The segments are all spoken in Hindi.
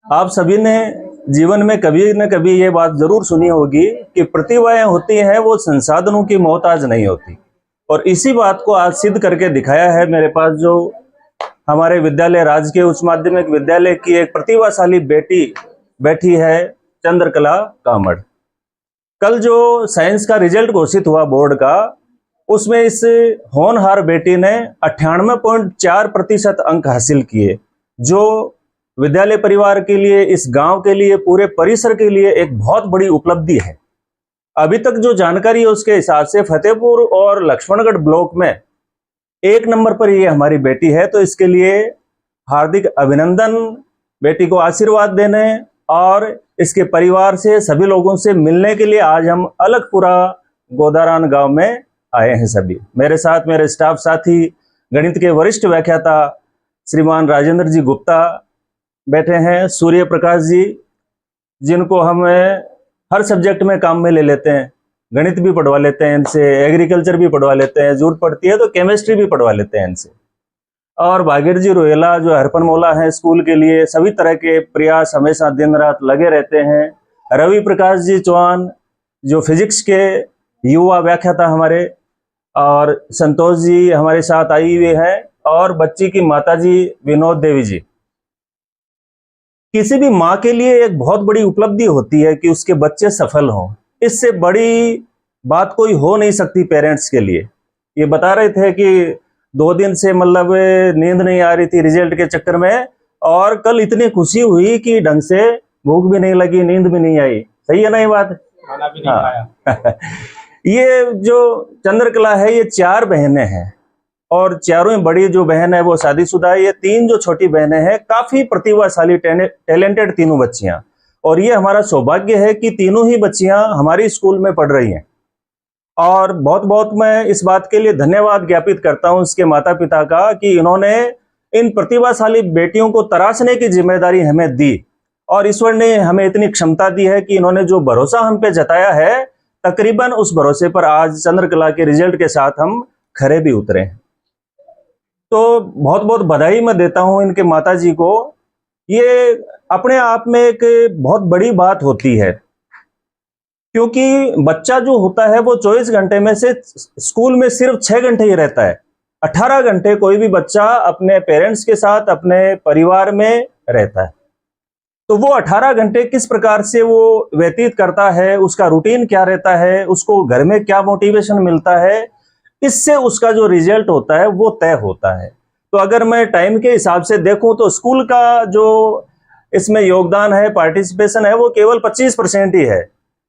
आप सभी ने जीवन में कभी न कभी ये बात जरूर सुनी होगी कि प्रतिभाएं होती हैं वो संसाधनों की मोहताज नहीं होती। और इसी बात को आज सिद्ध करके दिखाया है मेरे पास जो हमारे विद्यालय राजकीय उच्च माध्यमिक विद्यालय की एक प्रतिभाशाली बेटी बैठी है, चंद्रकला कामड़। कल जो साइंस का रिजल्ट घोषित हुआ बोर्ड का, उसमें इस होनहार बेटी ने 98.4% अंक हासिल किए, जो विद्यालय परिवार के लिए, इस गांव के लिए, पूरे परिसर के लिए एक बहुत बड़ी उपलब्धि है। अभी तक जो जानकारी है उसके हिसाब से फतेहपुर और लक्ष्मणगढ़ ब्लॉक में 1 नंबर पर ये हमारी बेटी है। तो इसके लिए हार्दिक अभिनंदन। बेटी को आशीर्वाद देने और इसके परिवार से, सभी लोगों से मिलने के लिए आज हम अलगपुरा गोदारान गांव में आए हैं। सभी मेरे साथ मेरे स्टाफ साथी, गणित के वरिष्ठ व्याख्याता श्रीमान राजेंद्र जी गुप्ता बैठे हैं, सूर्य प्रकाश जी, जिनको हम हर सब्जेक्ट में काम में ले लेते हैं, गणित भी पढ़वा लेते हैं इनसे, एग्रीकल्चर भी पढ़वा लेते हैं, जरूरत पड़ती है तो केमिस्ट्री भी पढ़वा लेते हैं इनसे। और भागीर जी रोहेला जो हरपन मौला है स्कूल के लिए, सभी तरह के प्रयास हमेशा दिन रात लगे रहते हैं। रवि प्रकाश जी चौहान जो फिजिक्स के युवा व्याख्याता हमारे, और संतोष जी हमारे साथ आई हुए हैं, और बच्ची की माता जी विनोद देवी जी। किसी भी माँ के लिए एक बहुत बड़ी उपलब्धि होती है कि उसके बच्चे सफल हों। इससे बड़ी बात कोई हो नहीं सकती पेरेंट्स के लिए। ये बता रहे थे कि 2 दिन से मतलब नींद नहीं आ रही थी रिजल्ट के चक्कर में, और कल इतनी खुशी हुई कि ढंग से भूख भी नहीं लगी, नींद भी नहीं आई। सही है ना ये बात? खाना भी नहीं खाया। ये जो चंद्रकला है, ये 4 बहनें हैं, और चारों बड़ी जो बहन है वो शादीशुदा है। ये 3 जो छोटी बहनें हैं काफी प्रतिभाशाली, टैलेंटेड तीनों बच्चियां। और ये हमारा सौभाग्य है कि तीनों ही बच्चियां हमारी स्कूल में पढ़ रही हैं। और बहुत बहुत मैं इस बात के लिए धन्यवाद ज्ञापित करता हूं इसके माता पिता का कि इन्होंने इन प्रतिभाशाली बेटियों को तराशने की जिम्मेदारी हमें दी, और ईश्वर ने हमें इतनी क्षमता दी है कि इन्होंने जो भरोसा हम पे जताया है, तकरीबन उस भरोसे पर आज चंद्रकला के रिजल्ट के साथ हम खरे भी उतरे हैं। तो बहुत बहुत बधाई मैं देता हूं इनके माताजी को। ये अपने आप में एक बहुत बड़ी बात होती है, क्योंकि बच्चा जो होता है वो 24 घंटे में से स्कूल में सिर्फ 6 घंटे ही रहता है। 18 घंटे कोई भी बच्चा अपने पेरेंट्स के साथ, अपने परिवार में रहता है। तो वो 18 घंटे किस प्रकार से वो व्यतीत करता है, उसका रूटीन क्या रहता है, उसको घर में क्या मोटिवेशन मिलता है, इससे उसका जो रिजल्ट होता है वो तय होता है। तो अगर मैं टाइम के हिसाब से देखूं तो स्कूल का जो इसमें योगदान है, पार्टिसिपेशन है, वो केवल 25% ही है।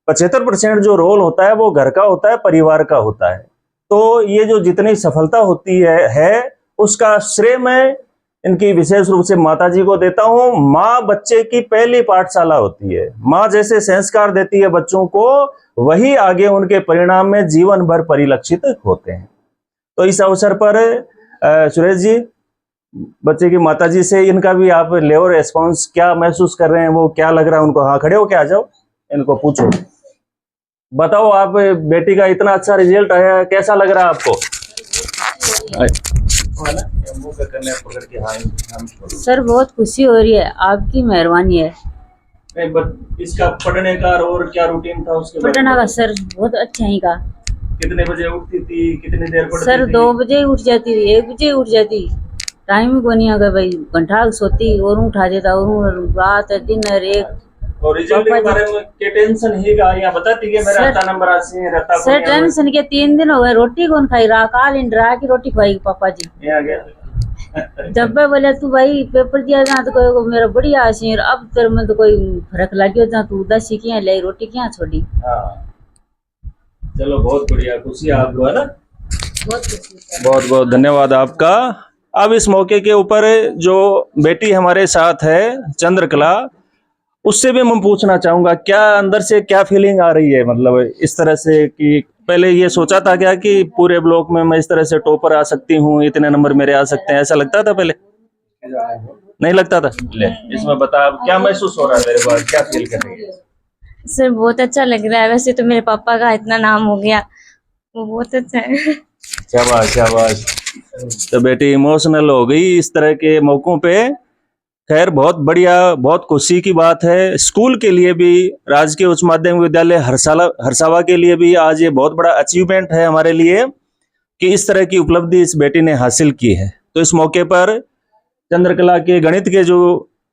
75% जो रोल होता है वो घर का होता है, परिवार का होता है। तो ये जो जितनी सफलता होती है उसका श्रेय मैं इनकी विशेष रूप से माता जी को देता हूँ। माँ बच्चे की पहली पाठशाला होती है। माँ जैसे संस्कार देती है बच्चों को, वही आगे उनके परिणाम में जीवन भर परिलक्षित होते हैं। तो इस अवसर पर सुरेश जी, बच्चे की माताजी से इनका भी आप ले रेस्पॉन्स, क्या महसूस कर रहे हैं, वो क्या लग रहा है उनको? हाँ, खड़े हो के आ जाओ, इनको पूछो, बताओ आप, बेटी का इतना अच्छा रिजल्ट आया, कैसा लग रहा है आपको? सर बहुत खुशी हो रही है, आपकी मेहरबानी है। इसका पढ़ने का और क्या रूटीन था उसके? पढ़ने का सर बहुत अच्छा ही का। कितने बजे उठती थी, कितनी देर पढ़ती सर थी? 2 बजे उठ जाती थी, 1 बजे उठ जाती, टाइम ही को नहीं आगा भाई, घंटा सोती और उठा देता, और रात डिनर एक। और रिजल्ट के बारे में क्या टेंशन ही का या बताती कि मेरा अच्छा नंबर आसी रहता? सर टेंशन के 3 दिन हो गए, रोटी कौन खाई रहा, काल इंडरा की रोटी खाई पापा जी। ये आ गया। जब मैं बोले तू भाई पेपर दिया जा तो कोई मेरा बढ़िया आसी, अब तेरे में तो कोई फर्क लगे जा, तू उदास किया ले रोटी क्या छोड़ी। हाँ, चलो बहुत बढ़िया, खुशी आपको है ना? बहुत बहुत धन्यवाद आपका। अब इस मौके के ऊपर जो बेटी हमारे साथ है चंद्रकला, उससे भी मैं पूछना चाहूंगा क्या अंदर से क्या फीलिंग आ रही है, मतलब इस तरह से कि पहले ये सोचा था क्या कि पूरे ब्लॉक में मैं इस तरह से टॉपर आ सकती हूँ, इतने नंबर मेरे आ सकते हैं, ऐसा लगता था पहले? नहीं लगता था? ले इसमें बता, क्या महसूस हो रहा है मेरे बाद, क्या फील कर रही है? सर बहुत अच्छा लग रहा है। वैसे तो मेरे पापा का इतना नाम हो गया, वो बहुत अच्छा है। शाबाश शाबाश। तो बेटी इमोशनल हो गई इस तरह के मौकों पे। खैर बहुत बढ़िया, बहुत खुशी की बात है। स्कूल के लिए भी, राजकीय उच्च माध्यमिक विद्यालय हरसावा के लिए भी आज ये बहुत बड़ा अचीवमेंट है हमारे लिए कि इस तरह की उपलब्धि इस बेटी ने हासिल की है। तो इस मौके पर चंद्रकला के गणित के जो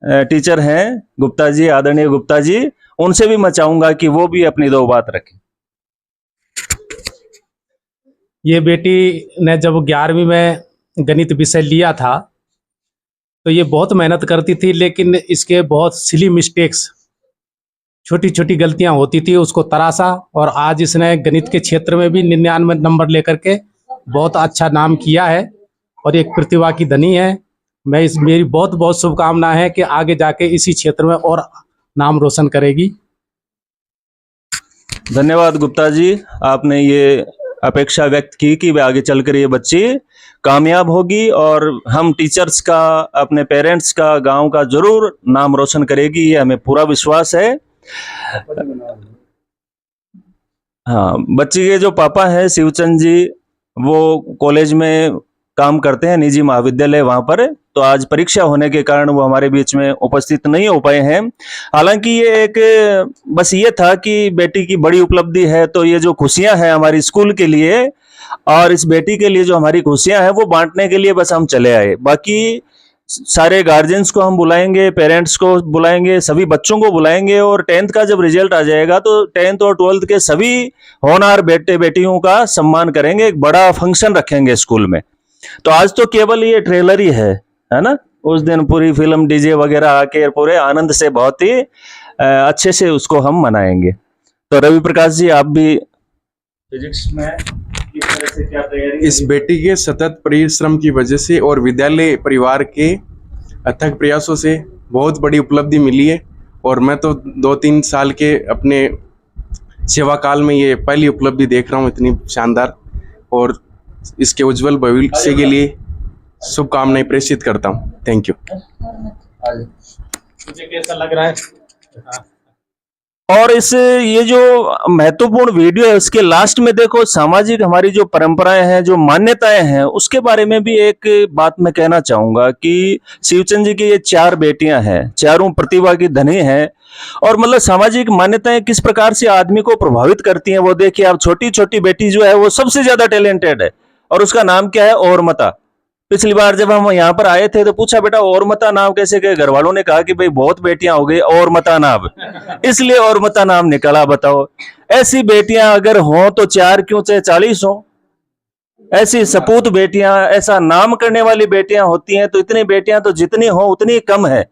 टीचर हैं गुप्ता जी, आदरणीय गुप्ता जी, उनसे भी मैं चाहूंगा कि वो भी अपनी दो बात रखें। ये बेटी ने जब 11वीं में गणित विषय लिया था तो ये बहुत मेहनत करती थी, लेकिन इसके बहुत सिली मिस्टेक्स, छोटी छोटी गलतियां होती थी, उसको तराशा और आज इसने गणित के क्षेत्र में भी 99 नंबर लेकर के बहुत अच्छा नाम किया है और एक प्रतिभा की धनी है। मेरी बहुत बहुत शुभकामनाएं है कि आगे जाके इसी क्षेत्र में और नाम रोशन करेगी। धन्यवाद गुप्ता जी, आपने ये अपेक्षा व्यक्त की कि आगे चलकर ये बच्ची कामयाब होगी और हम टीचर्स का, अपने पेरेंट्स का, गांव का जरूर नाम रोशन करेगी, ये हमें पूरा विश्वास है। हाँ, बच्ची के जो पापा हैं शिवचंद जी, वो कॉलेज में काम करते हैं, निजी महाविद्यालय वहां पर, तो आज परीक्षा होने के कारण वो हमारे बीच में उपस्थित नहीं हो पाए हैं। हालांकि ये एक बस ये था कि बेटी की बड़ी उपलब्धि है, तो ये जो खुशियां हैं हमारी स्कूल के लिए और इस बेटी के लिए जो हमारी खुशियां हैं वो बांटने के लिए बस हम चले आए। बाकी सारे गार्जियंस को हम बुलाएंगे, पेरेंट्स को बुलाएंगे, सभी बच्चों को बुलाएंगे और 10th का जब रिजल्ट आ जाएगा तो 10th और 12th के सभी होनहार बेटे बेटियों का सम्मान करेंगे, एक बड़ा फंक्शन रखेंगे स्कूल में। तो आज तो केवल ये ट्रेलर ही है ना। उस दिन पूरी फिल्म डीजे वगैरह आके पूरे आनंद से बहुत ही अच्छे से उसको हम मनाएंगे। तो रवि प्रकाश जी, आप भी फिजिक्स में किस तरह से क्या तैयारी? इस बेटी के सतत परिश्रम की वजह से और विद्यालय परिवार के अथक प्रयासों से बहुत बड़ी उपलब्धि मिली है और मैं तो 2-3 साल के अपने सेवा काल में ये पहली उपलब्धि देख रहा हूँ इतनी शानदार, और इसके उज्जवल भविष्य के लिए शुभकामनाएं प्रेषित करता हूँ। Thank you. मुझे कैसा लग रहा है? और इस ये जो महत्वपूर्ण वीडियो है उसके लास्ट में देखो, सामाजिक हमारी जो परंपराएं हैं, जो मान्यताएं हैं, उसके बारे में भी एक बात मैं कहना चाहूंगा कि शिवचंद जी की ये 4 बेटियां हैं, चारों प्रतिभा की धनी हैं और मतलब सामाजिक मान्यताएं किस प्रकार से आदमी को प्रभावित करती हैं वो देखिए आप। छोटी छोटी बेटी जो है वो सबसे ज्यादा टैलेंटेड है और उसका नाम क्या है? औरमता। पिछली बार जब हम यहाँ पर आए थे तो पूछा, बेटा औरमता नाम कैसे गए? घर वालों ने कहा कि भाई बहुत बेटियां हो गई, औरमता नाम, इसलिए औरमता नाम निकला। बताओ, ऐसी बेटियां अगर हों तो 4 क्यों चाहे 40 हो, ऐसी सपूत बेटियां, ऐसा नाम करने वाली बेटियां होती हैं, तो इतनी बेटियां तो जितनी हो उतनी कम है।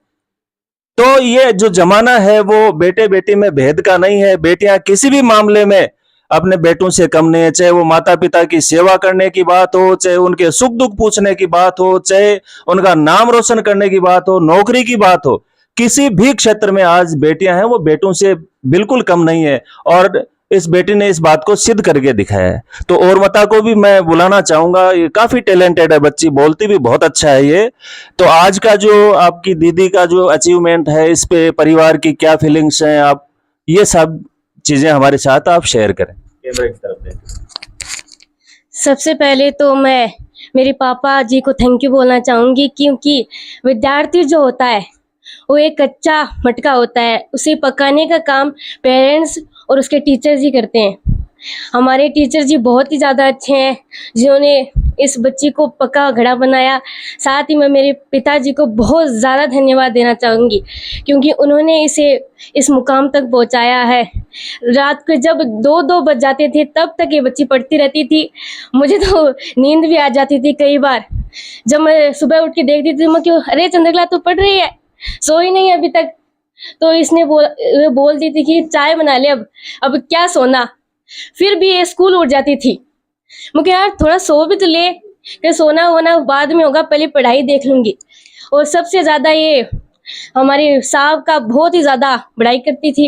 तो ये जो जमाना है वो बेटे बेटी में भेद का नहीं है। बेटियां किसी भी मामले में अपने बेटों से कम नहीं है, चाहे वो माता पिता की सेवा करने की बात हो, चाहे उनके सुख दुख पूछने की बात हो, चाहे उनका नाम रोशन करने की बात हो, नौकरी की बात हो, किसी भी क्षेत्र में आज बेटियां हैं वो बेटों से बिल्कुल कम नहीं है और इस बेटी ने इस बात को सिद्ध करके दिखाया है। तो औरमता को भी मैं बुलाना चाहूंगा, ये काफी टैलेंटेड है बच्ची, बोलती भी बहुत अच्छा है ये। तो आज का जो आपकी दीदी का जो अचीवमेंट है, इस पे परिवार की क्या फीलिंग्स हैं, आप ये सब चीजें हमारे साथ आप शेयर करें। कैमरे की तरफ देखें। सबसे पहले तो मैं मेरे पापा जी को थैंक यू बोलना चाहूँगी, क्योंकि विद्यार्थी जो होता है वो एक कच्चा मटका होता है, उसे पकाने का काम पेरेंट्स और उसके टीचर्स ही करते हैं। हमारे टीचर जी बहुत ही ज़्यादा अच्छे हैं जिन्होंने इस बच्ची को पका घड़ा बनाया। साथ ही मैं मेरे पिताजी को बहुत ज़्यादा धन्यवाद देना चाहूँगी, क्योंकि उन्होंने इसे इस मुकाम तक पहुँचाया है। रात को जब 2-2 बज जाते थे तब तक ये बच्ची पढ़ती रहती थी। मुझे तो नींद भी आ जाती थी कई बार। जब मैं सुबह उठ के देखती थी, मैं क्यों, अरे चंद्रकला तू पढ़ रही है, सोई नहीं अभी तक? तो इसने बोल दी थी कि चाय बना ले, अब क्या सोना। फिर भी ये स्कूल उठ जाती थी। मुझे यार थोड़ा सो भी तो ले, कि सोना होना बाद में होगा, पहले पढ़ाई देख लूँगी। और सबसे ज़्यादा ये हमारे साहब का बहुत ही ज़्यादा बड़ाई करती थी।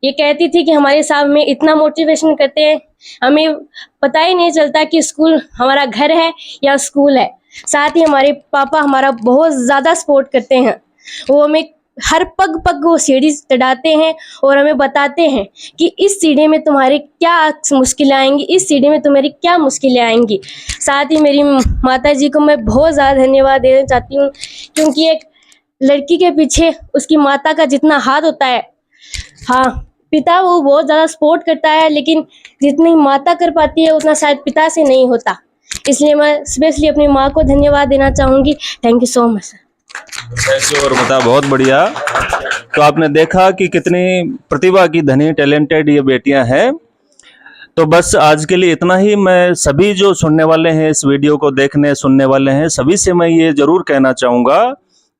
ये कहती थी कि हमारे साहब में इतना मोटिवेशन करते हैं, हमें पता ही नहीं चलता कि स्कूल हमारा घर है या स्कूल है। साथ ही हमारे पापा हमारा बहुत ज़्यादा सपोर्ट करते हैं। वो हमें हर पग पग वो सीढ़ी चढ़ाते हैं और हमें बताते हैं कि इस सीढ़ी में तुम्हारी क्या मुश्किलें आएंगी, इस सीढ़ी में तुम्हारी क्या मुश्किलें आएंगी। साथ ही मेरी माता जी को मैं बहुत ज़्यादा धन्यवाद देना चाहती हूँ, क्योंकि एक लड़की के पीछे उसकी माता का जितना हाथ होता है, हाँ पिता वो बहुत ज़्यादा सपोर्ट करता है, लेकिन जितनी माता कर पाती है उतना शायद पिता से नहीं होता। इसलिए मैं स्पेशली अपनी माँ को धन्यवाद देना चाहूँगी। Thank you so much. ऐसे और बता, बहुत बढ़िया। तो आपने देखा कि कितनी प्रतिभा की धनी टैलेंटेड ये बेटियां हैं। तो बस आज के लिए इतना ही। मैं सभी जो सुनने वाले हैं, इस वीडियो को देखने सुनने वाले हैं, सभी से मैं ये जरूर कहना चाहूँगा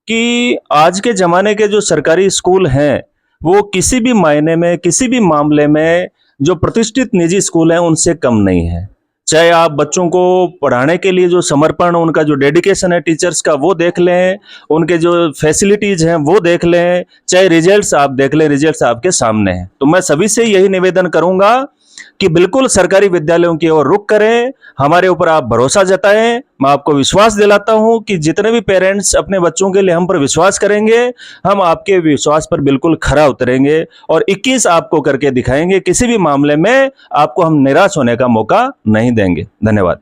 कि आज के ज़माने के जो सरकारी स्कूल हैं वो किसी भी मायने में, किसी भी मामले में जो प्रतिष्ठित निजी स्कूल हैं उनसे कम नहीं है। चाहे आप बच्चों को पढ़ाने के लिए जो समर्पण, उनका जो डेडिकेशन है टीचर्स का, वो देख लें, उनके जो फैसिलिटीज हैं वो देख लें, चाहे रिजल्ट्स आप देख लें, रिजल्ट्स आपके सामने हैं। तो मैं सभी से यही निवेदन करूंगा कि बिल्कुल सरकारी विद्यालयों की ओर रुख करें, हमारे ऊपर आप भरोसा जताएं। मैं आपको विश्वास दिलाता हूं कि जितने भी पेरेंट्स अपने बच्चों के लिए हम पर विश्वास करेंगे, हम आपके विश्वास पर बिल्कुल खरा उतरेंगे और 21 आपको करके दिखाएंगे। किसी भी मामले में आपको हम निराश होने का मौका नहीं देंगे। धन्यवाद।